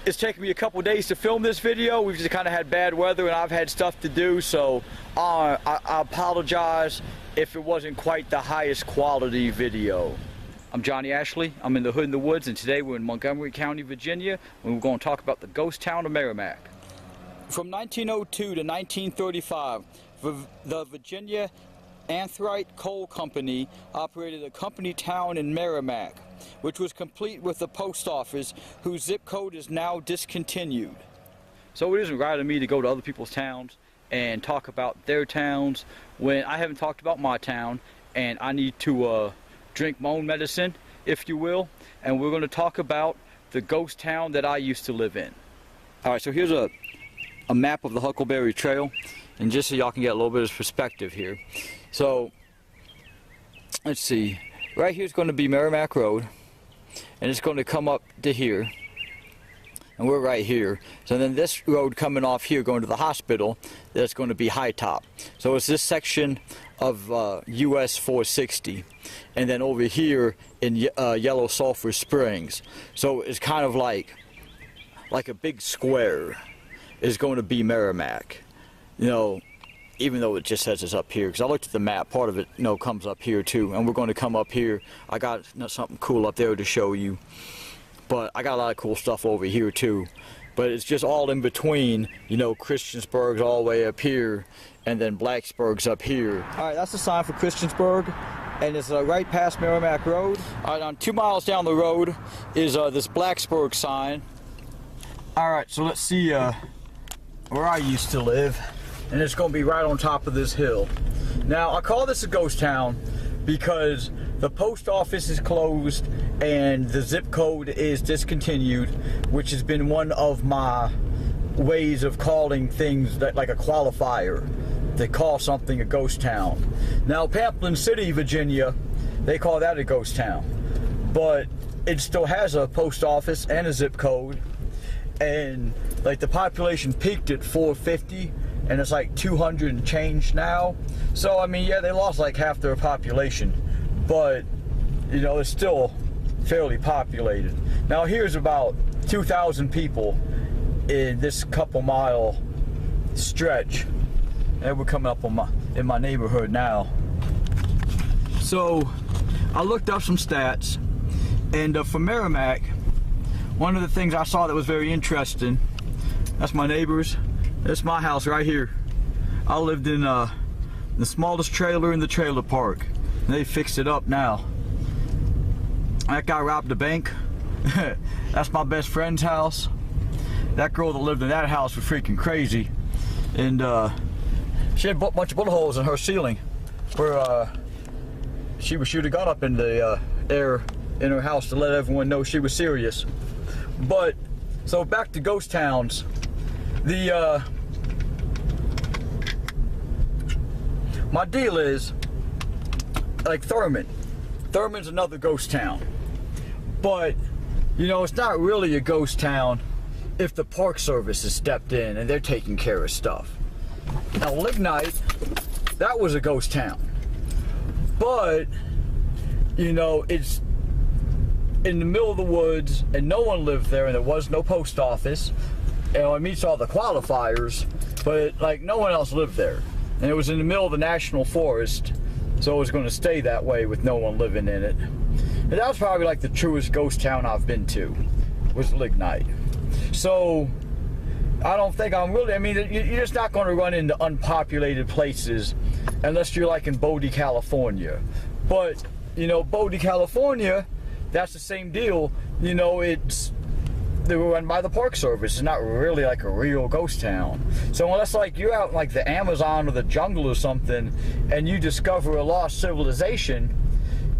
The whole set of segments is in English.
It's taken me a couple days to film this video. We've just kind of had bad weather and I've had stuff to do, so I apologize if it wasn't quite the highest quality video. I'm Johnny Ashley. I'm in the hood in the woods, and today we're in Montgomery County, Virginia, and we're going to talk about the ghost town of Merrimac. From 1902 to 1935, the Virginia Anthrite Coal Company operated a company town in Merrimac, which was complete with a post office whose zip code is now discontinued. So it isn't right of me to go to other people's towns and talk about their towns when I haven't talked about my town, and I need to drink my own medicine, if you will, and we're going to talk about the ghost town that I used to live in. Alright, so here's a map of the Huckleberry Trail, and just so y'all can get a little bit of perspective here. So, let's see, right here is going to be Merrimac Road, and it's going to come up to here, and we're right here. So then this road coming off here going to the hospital, that's going to be High Top. So it's this section of US 460, and then over here in Yellow Sulphur Springs. So it's kind of like a big square is going to be Merrimac, you know, even though it just says it's up here, because I looked at the map, part of it, you know, comes up here too, and we're going to come up here. I got something cool up there to show you, but I got a lot of cool stuff over here too, but it's just all in between, you know. Christiansburg's all the way up here, and then Blacksburg's up here. Alright, that's the sign for Christiansburg, and it's right past Merrimac Road. Alright, on 2 miles down the road is this Blacksburg sign. Alright, so let's see where I used to live. And it's going to be right on top of this hill. Now, I call this a ghost town because the post office is closed and the zip code is discontinued, which has been one of my ways of calling things that, like a qualifier, to call something a ghost town. Now, Pamplin City, Virginia, they call that a ghost town, but it still has a post office and a zip code, and like the population peaked at 450, and it's like 200 and change now. So I mean, yeah, they lost like half their population, but you know, it's still fairly populated. Now here's about 2,000 people in this couple mile stretch, and we're coming up on in my neighborhood now. So I looked up some stats, and for Merrimac, one of the things I saw that was very interesting, that's my neighbors. That's my house right here. I lived in the smallest trailer in the trailer park. They fixed it up now. That guy robbed a bank. That's my best friend's house. That girl that lived in that house was freaking crazy. And she had a bunch of bullet holes in her ceiling where she would shoot a gun up in the air in her house to let everyone know she was serious. But, so back to ghost towns. My deal is, like Thurman's another ghost town, but you know, it's not really a ghost town if the Park Service has stepped in and they're taking care of stuff. Now Lignite, that was a ghost town, but you know, it's in the middle of the woods and no one lived there, and there was no post office. You know, it meets all the qualifiers, but like no one else lived there, and it was in the middle of the national forest, so it was going to stay that way with no one living in it. And that was probably like the truest ghost town I've been to, was Lignite. So I don't think I'm really, I mean, you're just not going to run into unpopulated places unless you're like in Bodie, California. But you know, Bodie, California, that's the same deal. You know, they were run by the Park Service. It's not really like a real ghost town. So unless like you're out in like the Amazon or the jungle or something and you discover a lost civilization,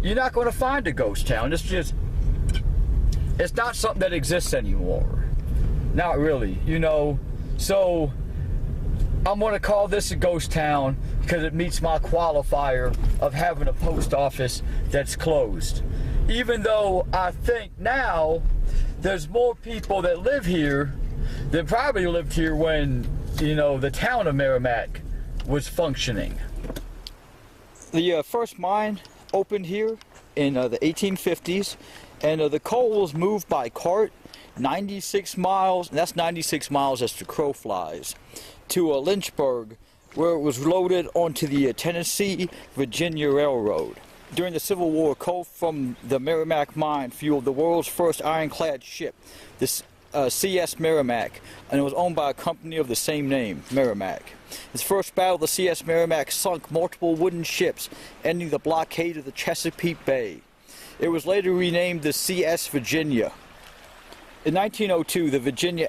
you're not going to find a ghost town. It's not something that exists anymore. Not really, you know. So I'm going to call this a ghost town because it meets my qualifier of having a post office that's closed. Even though I think now there's more people that live here than probably lived here when, you know, the town of Merrimac was functioning. The first mine opened here in the 1850s, and the coal was moved by cart 96 miles, and that's 96 miles as the crow flies, to Lynchburg, where it was loaded onto the Tennessee-Virginia Railroad. During the Civil War, coal from the Merrimac mine fueled the world's first ironclad ship, the CS Merrimac, and it was owned by a company of the same name, Merrimac. Its first battle, the CS Merrimac sunk multiple wooden ships, ending the blockade of the Chesapeake Bay. It was later renamed the CS Virginia. In 1902, the Virginia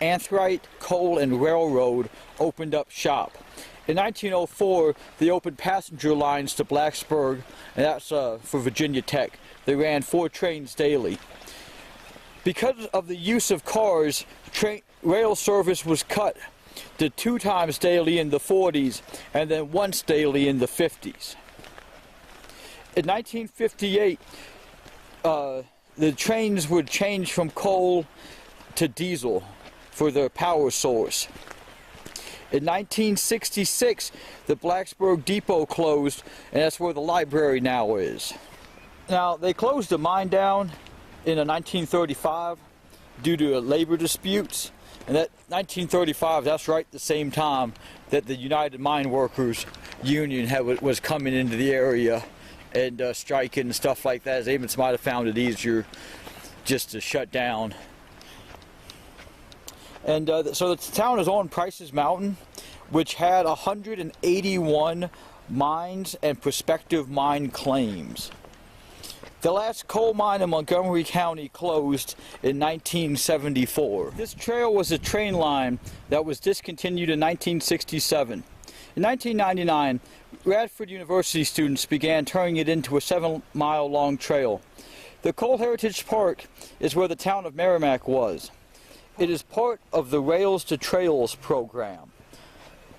Anthrite Coal and Railroad opened up shop. In 1904, they opened passenger lines to Blacksburg, and that's for Virginia Tech. They ran 4 trains daily. Because of the use of cars, rail service was cut to 2 times daily in the 40s and then once daily in the 50s. In 1958, the trains would change from coal to diesel for their power source. In 1966, the Blacksburg Depot closed, and that's where the library now is. Now, they closed the mine down in 1935 due to labor disputes, and that 1935, that's right the same time that the United Mine Workers Union was coming into the area and striking and stuff like that. They might have found it easier just to shut down. And so the town is on Price's Mountain, which had 181 mines and prospective mine claims. The last coal mine in Montgomery County closed in 1974. This trail was a train line that was discontinued in 1967. In 1999, Radford University students began turning it into a 7-mile-long trail. The Coal Heritage Park is where the town of Merrimac was. It is part of the Rails to Trails program.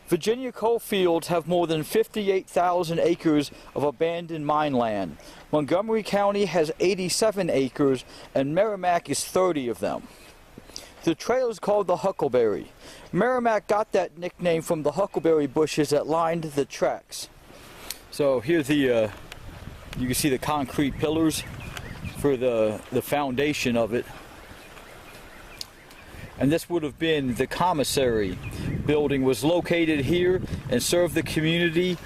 Virginia coal fields have more than 58,000 acres of abandoned mine land. Montgomery County has 87 acres, and Merrimac is 30 of them. The trail is called the Huckleberry. Merrimac got that nickname from the huckleberry bushes that lined the tracks. So here's the, you can see the concrete pillars for the foundation of it. And this would have been the commissary building, was located here and served the community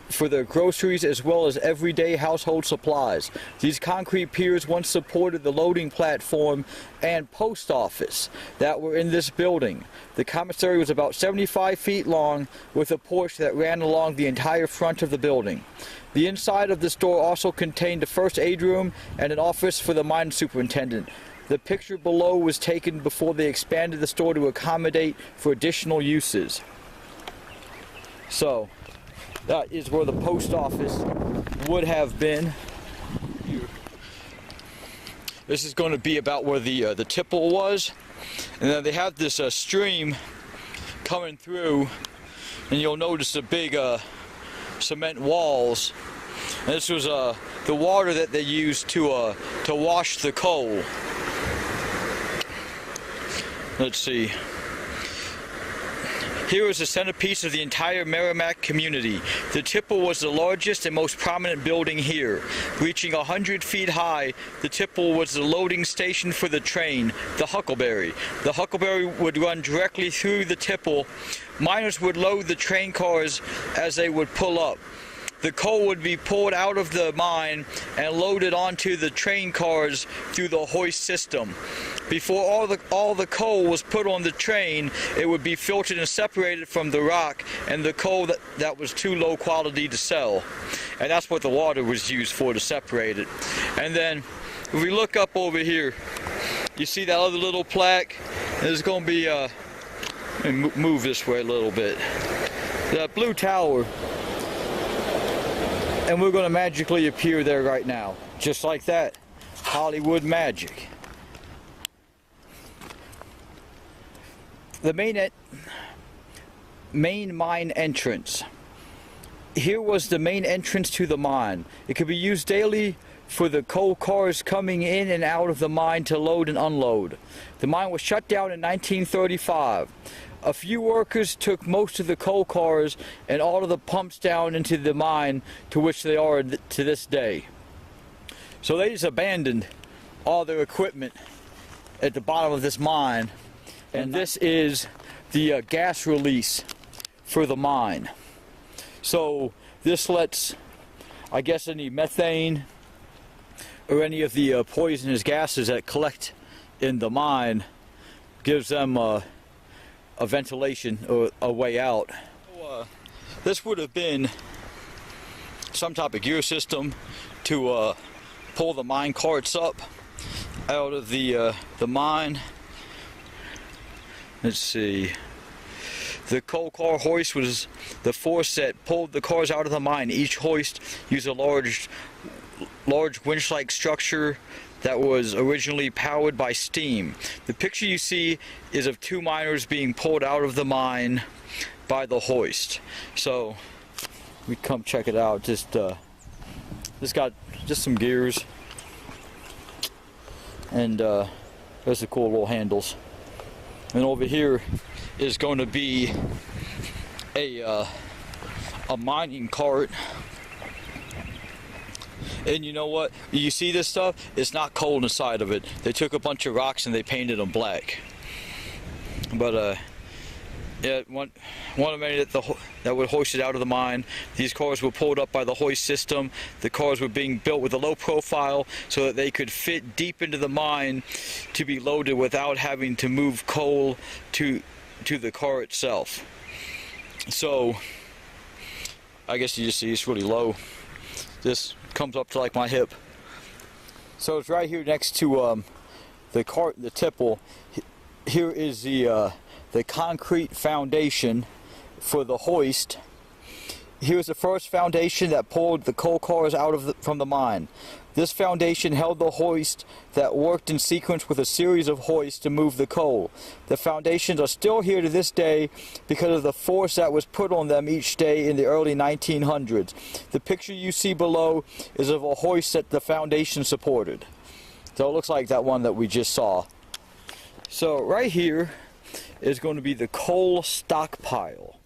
for their groceries as well as everyday household supplies. These concrete piers once supported the loading platform and post office that were in this building. The commissary was about 75 feet long with a porch that ran along the entire front of the building. The inside of the store also contained a first aid room and an office for the mine superintendent. The picture below was taken before they expanded the store to accommodate for additional uses. So, that is where the post office would have been. This is going to be about where the tipple was. And then they have this stream coming through, and you'll notice the big cement walls. And this was the water that they used to wash the coal. Let's see. Here is the centerpiece of the entire Merrimac community. The tipple was the largest and most prominent building here. Reaching 100 feet high, the tipple was the loading station for the train, the Huckleberry. The Huckleberry would run directly through the tipple. Miners would load the train cars as they would pull up. The coal would be pulled out of the mine and loaded onto the train cars through the hoist system. Before all the coal was put on the train, it would be filtered and separated from the rock and the coal that was too low quality to sell. And that's what the water was used for, to separate it. And then, if we look up over here, you see that other little plaque? There's going to be, let me move this way a little bit. That blue tower. And we're going to magically appear there right now. Just like that. Hollywood magic. The main mine entrance. Here was the main entrance to the mine. It could be used daily for the coal cars coming in and out of the mine to load and unload. The mine was shut down in 1935. A few workers took most of the coal cars and all of the pumps down into the mine, to which they are to this day. So they just abandoned all their equipment at the bottom of this mine, and this is the gas release for the mine. So this lets, I guess, any methane or any of the poisonous gases that collect in the mine, gives them a ventilation or a way out. This would have been some type of gear system to pull the mine carts up out of the mine. Let's see. The coal car hoist was the force that pulled the cars out of the mine. Each hoist used a large winch-like structure that was originally powered by steam. The picture you see is of two miners being pulled out of the mine by the hoist. So we come check it out. This got just some gears, and there's the cool little handles. And over here is going to be a mining cart. And you know what? You see this stuff? It's not coal inside of it. They took a bunch of rocks and they painted them black. But yeah, one of many that were hoisted out of the mine. These cars were pulled up by the hoist system. The cars were being built with a low profile so that they could fit deep into the mine to be loaded without having to move coal to the car itself. So I guess you just see it's really low. This comes up to like my hip. So it's right here next to the cart, the tipple. Here is the concrete foundation for the hoist. Here's the first foundation that pulled the coal cars out from the mine. This foundation held the hoist that worked in sequence with a series of hoists to move the coal. The foundations are still here to this day because of the force that was put on them each day in the early 1900s. The picture you see below is of a hoist that the foundation supported. So it looks like that one that we just saw. So right here is going to be the coal stockpile.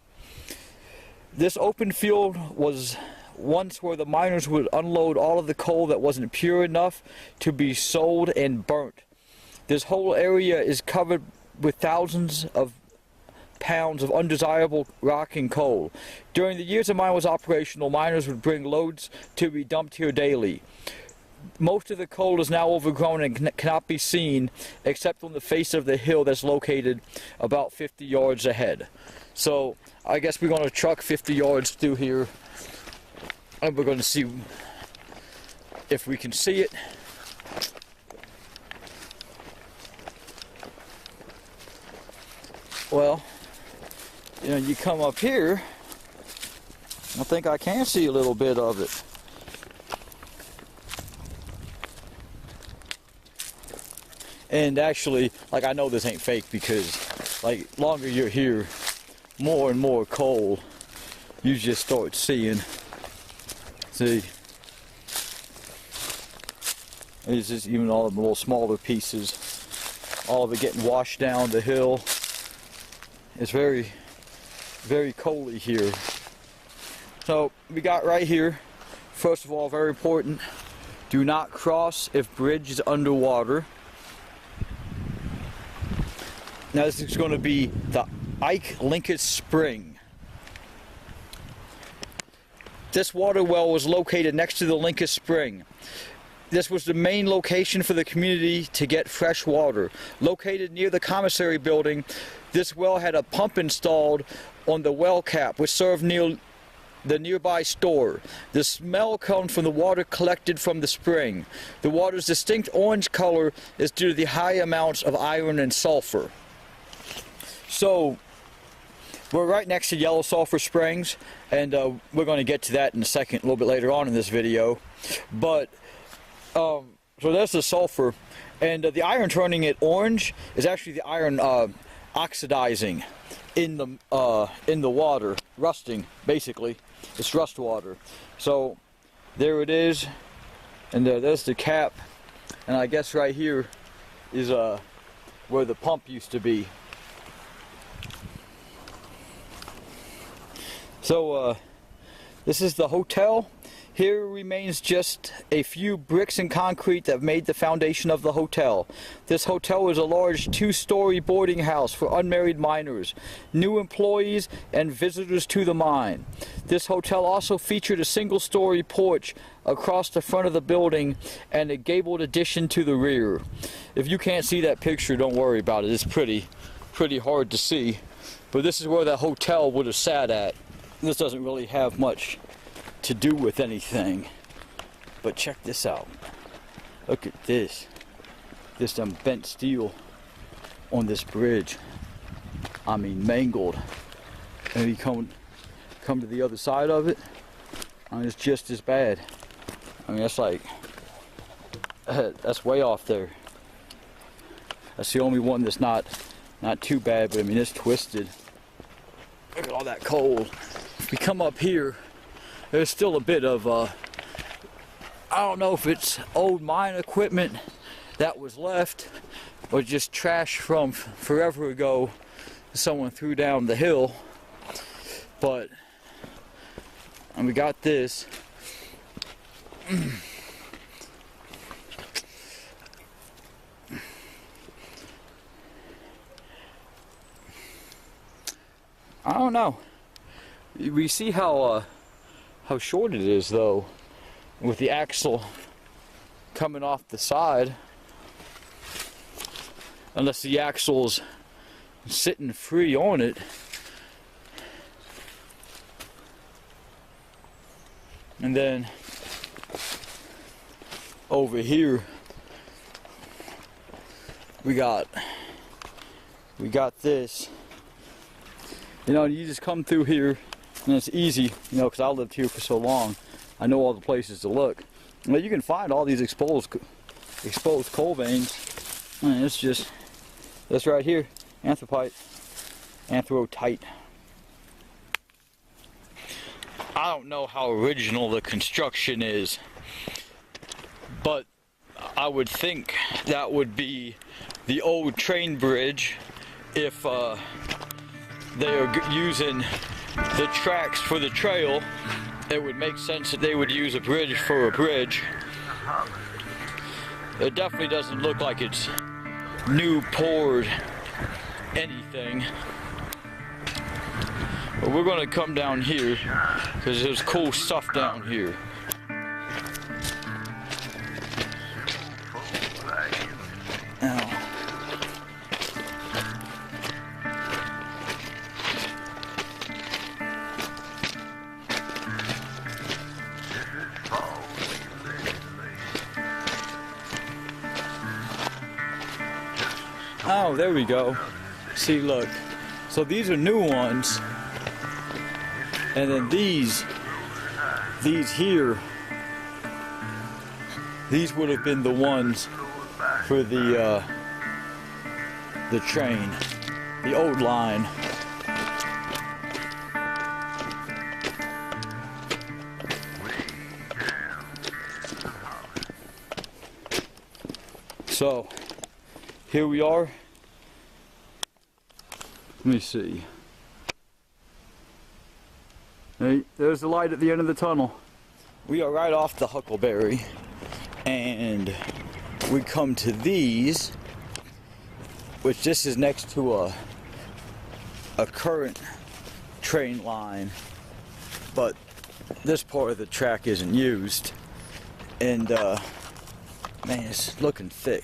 This open field was once where the miners would unload all of the coal that wasn't pure enough to be sold and burnt. This whole area is covered with thousands of pounds of undesirable rock and coal. During the years the mine was operational, miners would bring loads to be dumped here daily. Most of the coal is now overgrown and cannot be seen except on the face of the hill that's located about 50 yards ahead. So I guess we're going to truck 50 yards through here, and we're going to see if we can see it. Well, you know, you come up here, I think I can see a little bit of it. And actually, like, I know this ain't fake because, like, longer you're here, more and more coal you just start seeing. See, it's just even all the little smaller pieces, all of it getting washed down the hill. It's very, very coaly here. So we got right here, first of all, very important, do not cross if bridge is underwater. Now this is going to be the Ike Linkous Spring. This water well was located next to the Linkous Spring. This was the main location for the community to get fresh water. Located near the commissary building, this well had a pump installed on the well cap, which served near the nearby store. The smell comes from the water collected from the spring. The water's distinct orange color is due to the high amounts of iron and sulfur. So we're right next to Yellow Sulphur Springs, and we're going to get to that in a second, a little bit later on in this video. But so that's the sulfur, and the iron turning it orange is actually the iron oxidizing in the water, rusting basically. It's rust water. So there it is, and there's the cap, and I guess right here is where the pump used to be. So this is the hotel. Here remains just a few bricks and concrete that made the foundation of the hotel. This hotel is a large 2-story boarding house for unmarried miners, new employees, and visitors to the mine. This hotel also featured a single-story porch across the front of the building and a gabled addition to the rear. If you can't see that picture, don't worry about it. It's pretty hard to see. But this is where the hotel would have sat at. This doesn't really have much to do with anything, but check this out. Look at this. This some bent steel on this bridge. I mean, mangled. And you come to the other side of it, and it's just as bad. I mean, that's like, that's way off there. That's the only one that's not too bad, but I mean, it's twisted. Look at all that coal. If we come up here, there's still a bit of, I don't know if it's old mine equipment that was left, or just trash from forever ago someone threw down the hill. But, and we got this. I don't know. We see how short it is, though, with the axle coming off the side. Unless the axle's sitting free on it. And then over here we got this. You know, you just come through here and it's easy, you know, because I lived here for so long. I know all the places to look. Well, you can find all these exposed coal veins. And it's just this right here, anthrotite. I don't know how original the construction is, but I would think that would be the old train bridge if they are using the tracks for the trail. It would make sense that they would use a bridge for a bridge. It definitely doesn't look like it's new poured anything. But we're going to come down here because there's cool stuff down here. Oh, there we go. See, look. So these are new ones. And then these here, these would have been the ones for the train, the old line. So here we are. Let me see. Hey, there's the light at the end of the tunnel. We are right off the Huckleberry, and we come to these, which this is next to a current train line, but this part of the track isn't used, and man, it's looking thick.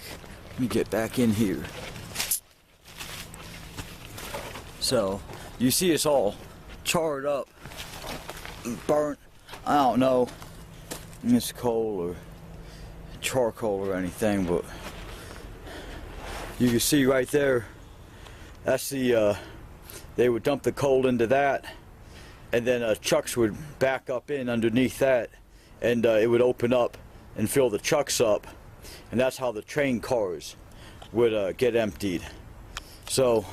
Let me get back in here. So you see it's all charred up, burnt. I don't know if it's coal or charcoal or anything, but you can see right there, that's the they would dump the coal into that, and then trucks would back up in underneath that, and it would open up and fill the trucks up, and that's how the train cars would get emptied. So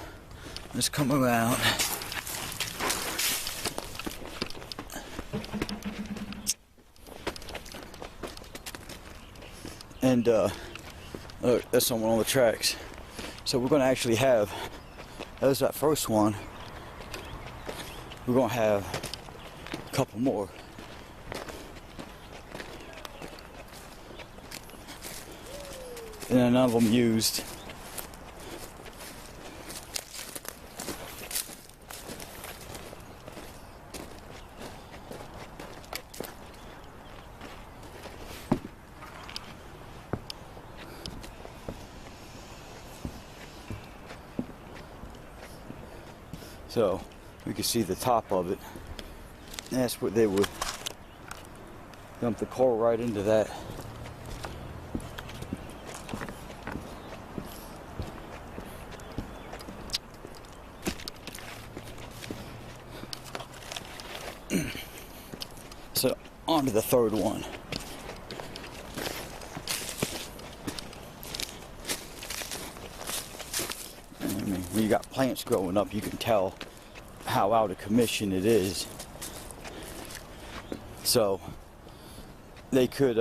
let's come around. And look, that's on one of the tracks. So we're going to actually have, there's that first one. We're going to have a couple more. and none of them used. So we can see the top of it. That's what they would dump the coal right into that. So on to the third one. I mean, when you got plants growing up, you can tell how out of commission it is. So they could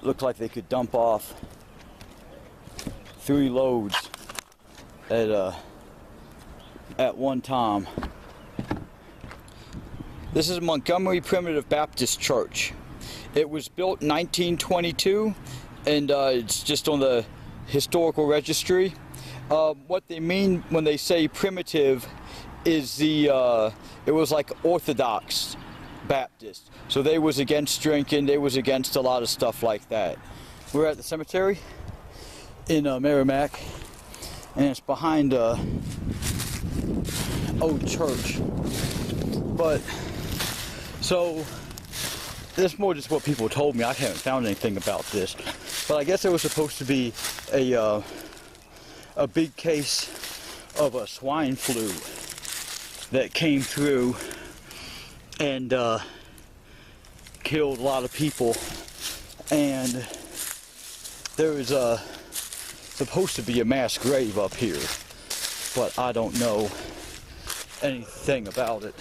look like they could dump off 3 loads at one time. This is Montgomery Primitive Baptist Church. It was built in 1922, and it's just on the historical registry. What they mean when they say primitive is it was like Orthodox Baptist. So they was against drinking, they was against a lot of stuff like that. We're at the cemetery in Merrimac, and it's behind old church. But so this is more just what people told me. I haven't found anything about this, but I guess there was supposed to be a big case of a swine flu that came through and killed a lot of people, and there was supposed to be a mass grave up here, but I don't know anything about it.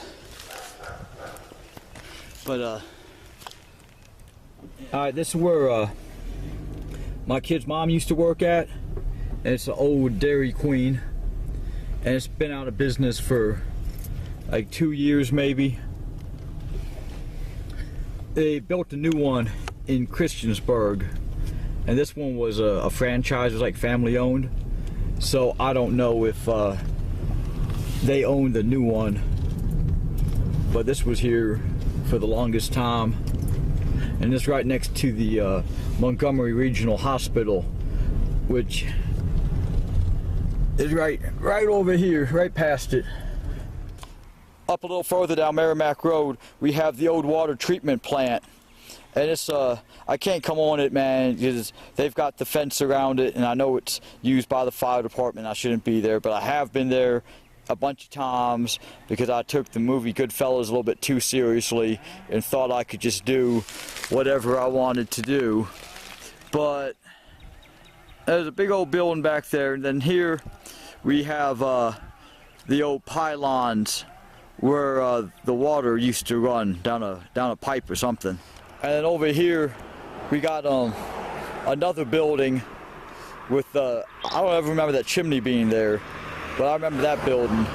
But alright, this is where my kid's mom used to work at, and it's an old Dairy Queen, and it's been out of business for like 2 years maybe. They built a new one in Christiansburg, and this one was a franchise. It was like family owned, so I don't know if they owned the new one, but this was here for the longest time, and it's right next to the Montgomery Regional Hospital, which is right over here, right past it. Up a little further down Merrimac Road, we have the old water treatment plant, and it's I can't come on it, man, because they've got the fence around it, and I know it's used by the fire department. I shouldn't be there, but I have been there a bunch of times because I took the movie Goodfellas a little bit too seriously and thought I could just do whatever I wanted to do. But there's a big old building back there, and then here we have the old pylons where the water used to run down a pipe or something. And then over here we got another building with I don't ever remember that chimney being there, but I remember that building.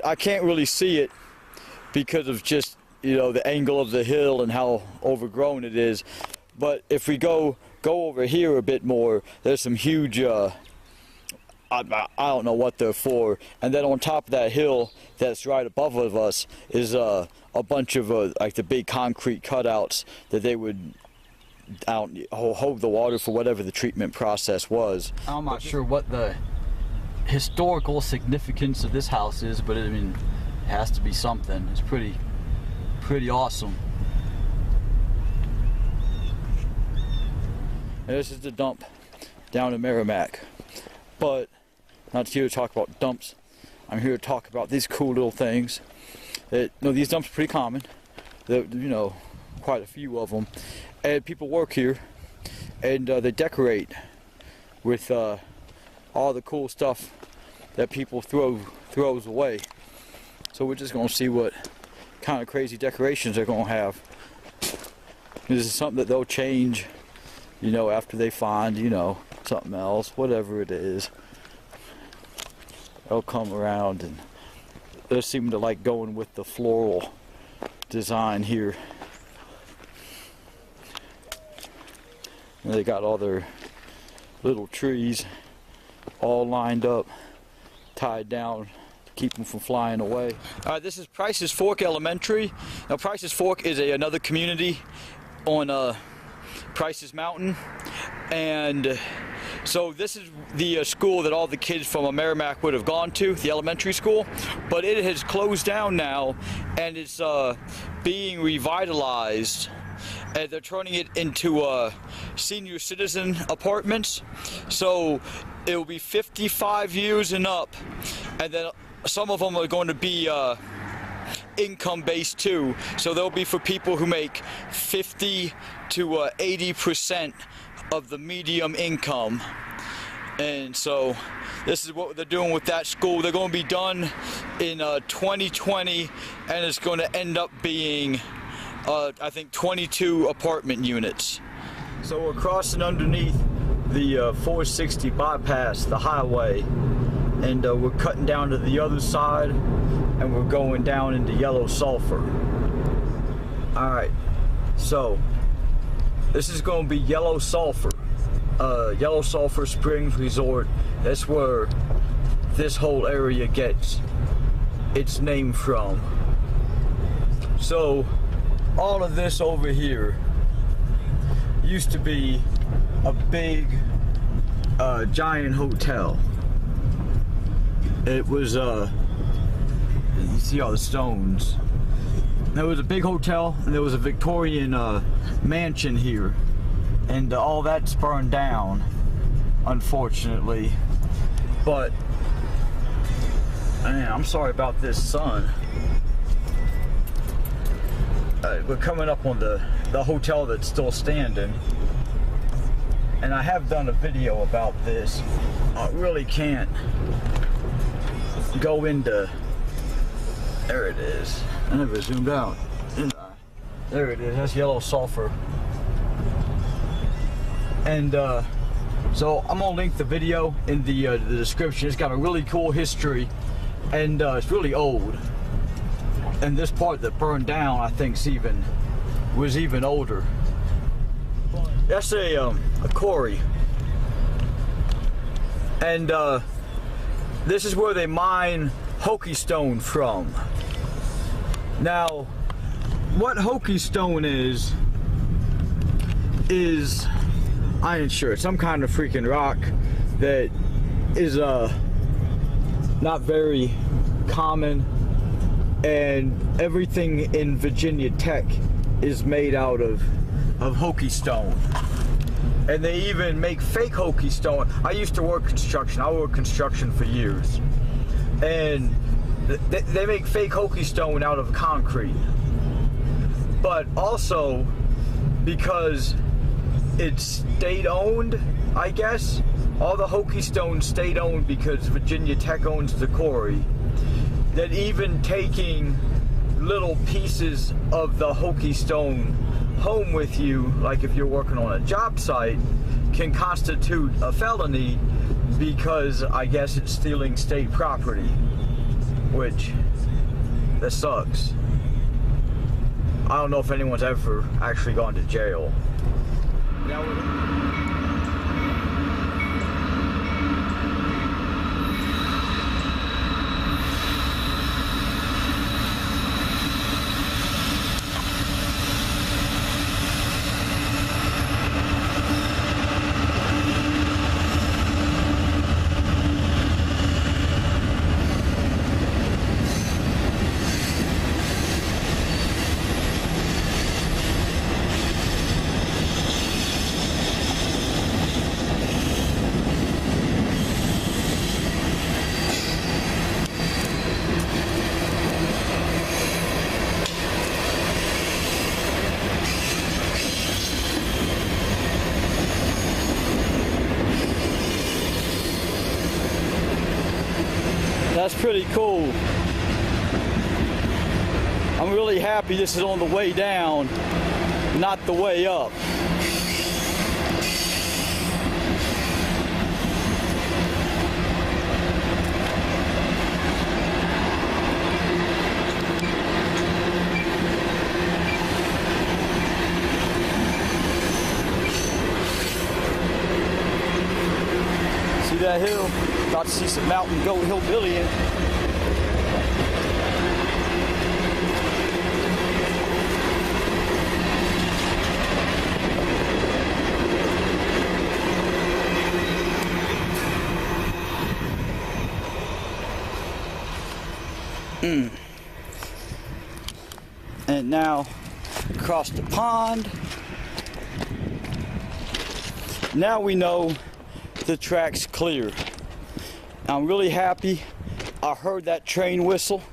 I can't really see it because of just, you know, the angle of the hill and how overgrown it is. But if we go over here a bit more, there's some huge I don't know what they're for. And then on top of that hill that's right above of us is a bunch of like the big concrete cutouts that they would hold the water for whatever the treatment process was. I'm not sure what the historical significance of this house is, but I mean, it has to be something. It's pretty awesome. And this is the dump down in Merrimac. But not here to talk about dumps. I'm here to talk about these cool little things. These dumps are pretty common. You know, quite a few of them. And people work here, and they decorate with all the cool stuff that people throws away. So we're just gonna see what kind of crazy decorations they're gonna have. This is something that they'll change, you know, after they find, you know, something else, whatever it is. They'll come around, and they seem to like going with the floral design here. And they got all their little trees all lined up, tied down to keep them from flying away. All right, this is Price's Fork Elementary. Now, Price's Fork is another community on Price's Mountain, and so this is the school that all the kids from Merrimac would have gone to, the elementary school, but it has closed down now, and it's being revitalized. And they're turning it into senior citizen apartments, so it will be 55 years and up, and then some of them are going to be income based too, so they'll be for people who make 50 to 80% of the medium income. And so this is what they're doing with that school. They're going to be done in 2020, and it's going to end up being I think 22 apartment units. So we're crossing underneath the 460 bypass, the highway, and we're cutting down to the other side, and we're going down into Yellow Sulphur. Alright, so this is going to be Yellow Sulphur Springs Resort. That's where this whole area gets its name from. So all of this over here used to be a big giant hotel. It was you see all the stones. There was a big hotel, and there was a Victorian mansion here, and all that's burned down, unfortunately. But man, I'm sorry about this sun. We're coming up on the hotel that's still standing, and I have done a video about this. I really can't go into, there it is, I never zoomed out. There it is, that's Yellow Sulphur. And so I'm gonna link the video in the description. It's got a really cool history, and it's really old. And this part that burned down, I think, was even older. That's a quarry, and this is where they mine Hokie stone from. Now, what Hokie stone is I ain't sure. It's some kind of freaking rock that is not very common. And everything in Virginia Tech is made out of Hokie stone. And they even make fake Hokie stone. I used to work construction. I worked construction for years. And they make fake Hokie stone out of concrete. But also, because it's state-owned, I guess, all the Hokie stone state-owned because Virginia Tech owns the quarry, that even taking little pieces of the Hokie stone home with you, like if you're working on a job site, can constitute a felony, because I guess it's stealing state property, which, that sucks. I don't know if anyone's ever actually gone to jail. That's pretty cool. I'm really happy this is on the way down, not the way up. about to see some mountain goat hillbillying. And now across the pond. Now we know the track's clear. I'm really happy. I heard that train whistle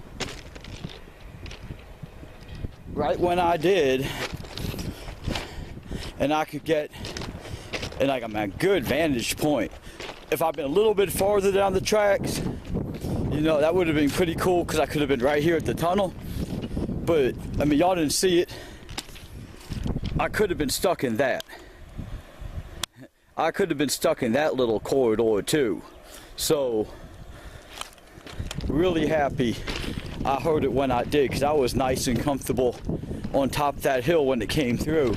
right when I did, and I could get, and like I'm at a good vantage point. If I'd been a little bit farther down the tracks, you know, that would have been pretty cool because I could have been right here at the tunnel. But I mean, y'all didn't see it. I could have been stuck in that. I could have been stuck in that little corridor too. So, really happy I heard it when I did, because I was nice and comfortable on top of that hill when it came through.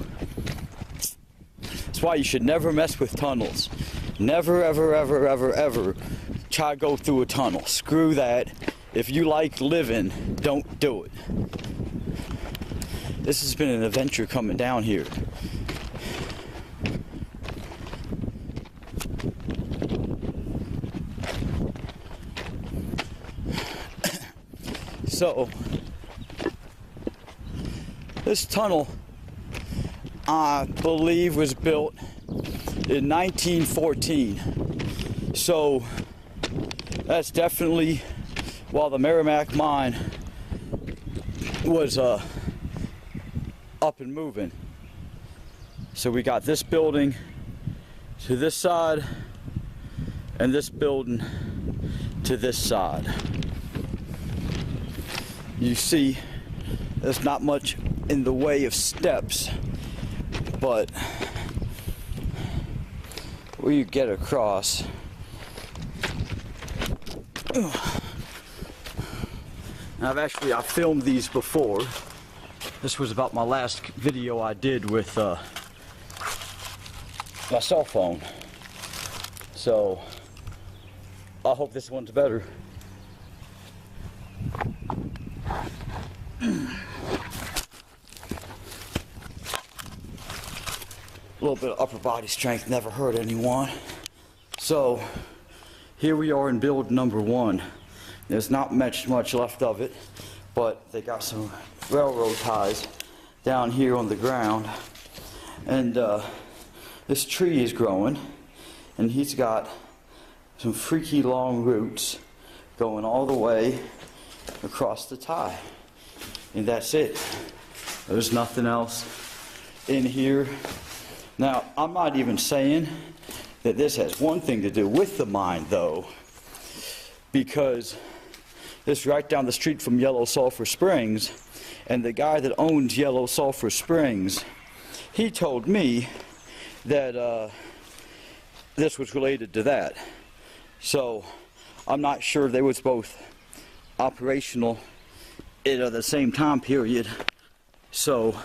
That's why you should never mess with tunnels. Never, ever, ever, ever, ever try to go through a tunnel. Screw that. If you like living, don't do it. This has been an adventure coming down here. So, this tunnel, I believe, was built in 1914. So, that's definitely while the Merrimac mine was up and moving. So we got this building to this side and this building to this side. You see, there's not much in the way of steps, but where you get across. Now I filmed these before. This was about my last video I did with my cell phone. So I hope this one's better. A little bit of upper body strength never hurt anyone. So here we are in build number 1. There's not much left of it, but they got some railroad ties down here on the ground, and this tree is growing, and he's got some freaky long roots going all the way across the tie, and that's it. There's nothing else in here. Now, I'm not even saying that this has one thing to do with the mine, though, because this is right down the street from Yellow Sulphur Springs, and the guy that owns Yellow Sulphur Springs, he told me that this was related to that. So I'm not sure if they was both operational at the same time period. So,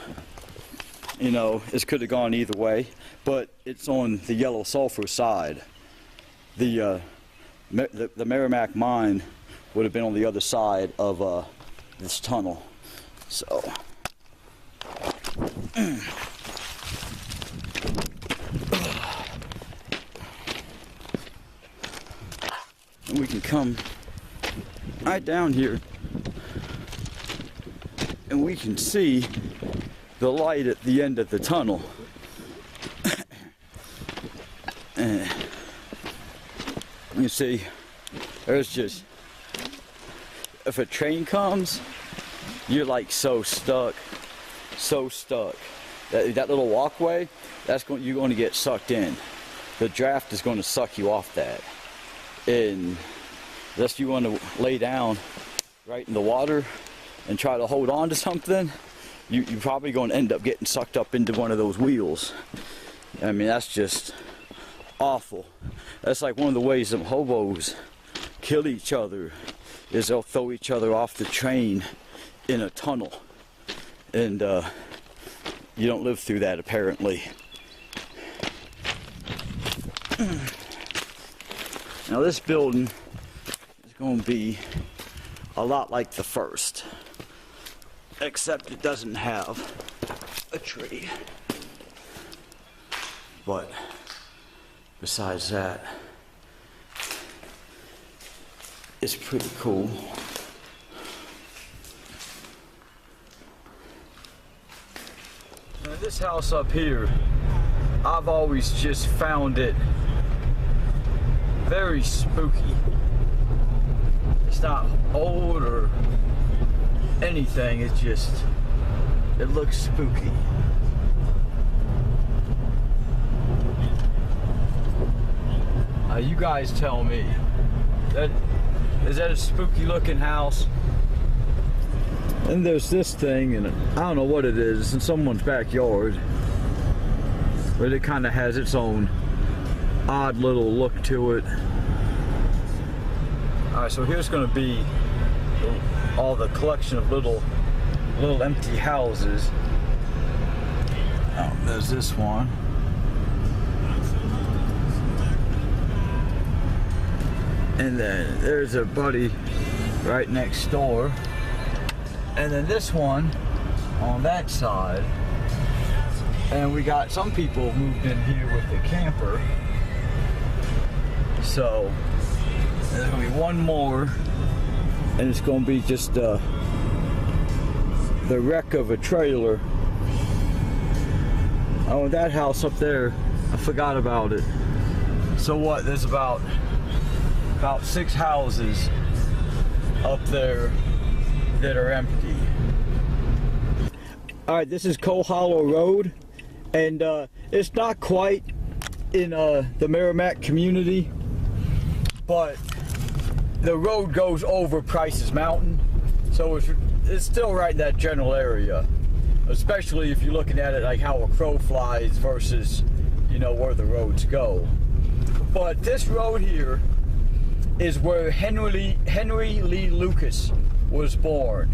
you know, this could have gone either way, but it's on the Yellow Sulphur side. The Merrimac mine would have been on the other side of this tunnel. So, we can come right down here and we can see the light at the end of the tunnel. And you see, there's just, if a train comes, you're like so stuck. That little walkway, you're going to get sucked in. The draft is going to suck you off that. And unless you want to lay down right in the water and try to hold on to something, you're probably going to end up getting sucked up into one of those wheels. I mean, that's just awful. That's like one of the ways some hobos kill each other, is they'll throw each other off the train in a tunnel. And you don't live through that, apparently. Now this building is going to be a lot like the first, except it doesn't have a tree. But besides that, it's pretty cool. Now this house up here, I've always just found it very spooky. It's not old or anything, it's just, it looks spooky. You guys tell me, is that a spooky looking house? And there's this thing, and I don't know what it is. It's in someone's backyard, but it kind of has its own odd little look to it. All right, so here's going to be all the collection of little empty houses. Oh, there's this one. And then there's a buddy right next door. And then this one on that side. And we got some people moved in here with the camper. So there's gonna be one more, and it's gonna be just the wreck of a trailer. Oh, that house up there, I forgot about it. So what, there's about 6 houses up there that are empty. All right, this is Coal Hollow Road, and it's not quite in the Merrimac community, but the road goes over Price's Mountain, so it's still right in that general area, especially if you're looking at it like how a crow flies versus, you know, where the roads go. But this road here is where Henry Lee Lucas was born.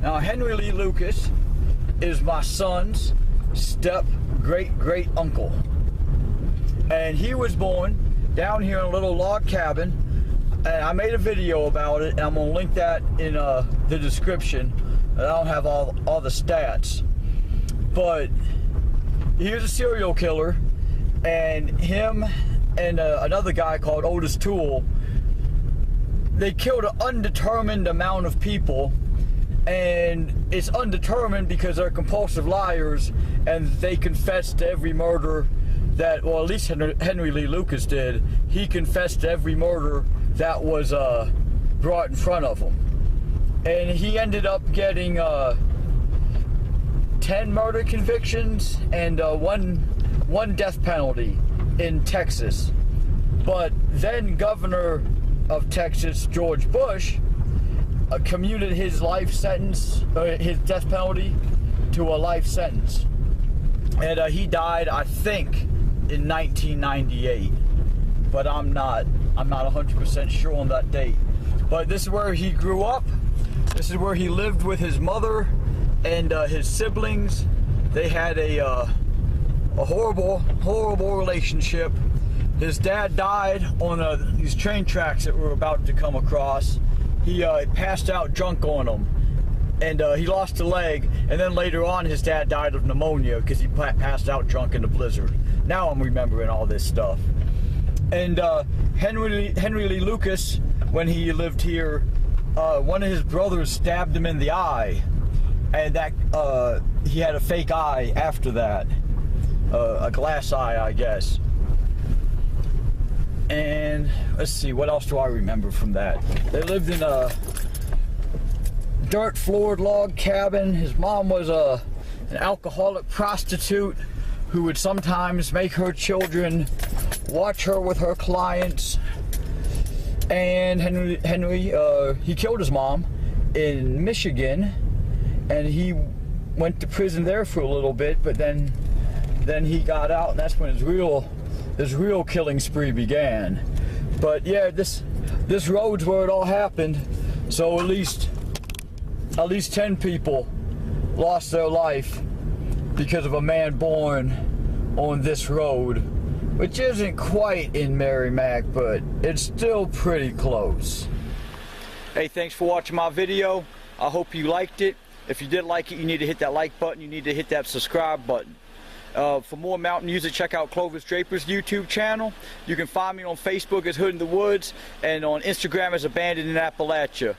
Now, Henry Lee Lucas is my son's step-great-great uncle. And he was born down here in a little log cabin. And I made a video about it, and I'm gonna link that in the description. And I don't have all the stats. But he was a serial killer, and him and another guy called Otis Toole, they killed an undetermined amount of people, and it's undetermined because they're compulsive liars, and they confessed to every murder that, well, at least Henry Lee Lucas did. He confessed to every murder that was brought in front of him, and he ended up getting 10 murder convictions and one death penalty in Texas. But then Governor of Texas, George Bush, commuted his life sentence, his death penalty, to a life sentence, and he died, I think, in 1998. But I'm not 100% sure on that date. But this is where he grew up. This is where he lived with his mother and his siblings. They had a horrible relationship. His dad died on these train tracks that we're about to come across. He passed out drunk on them, and he lost a leg. And then later on, his dad died of pneumonia because he passed out drunk in the blizzard. Now I'm remembering all this stuff. And Henry Lee Lucas, when he lived here, one of his brothers stabbed him in the eye, and that he had a fake eye after that, a glass eye, I guess. And let's see, what else do I remember from that? They lived in a dirt floored log cabin. His mom was an alcoholic prostitute who would sometimes make her children watch her with her clients. And Henry he killed his mom in Michigan, and he went to prison there for a little bit, but then he got out, and that's when his real killing spree began. But yeah, this road's where it all happened. So at least 10 people lost their life because of a man born on this road which isn't quite in Merrimac, but it's still pretty close. Hey, thanks for watching my video. I hope you liked it. If you did like it, you need to hit that like button. You need to hit that subscribe button. For more mountain music, check out Clovis Draper's YouTube channel. You can find me on Facebook as Hood in the Woods and on Instagram as Abandoned in Appalachia.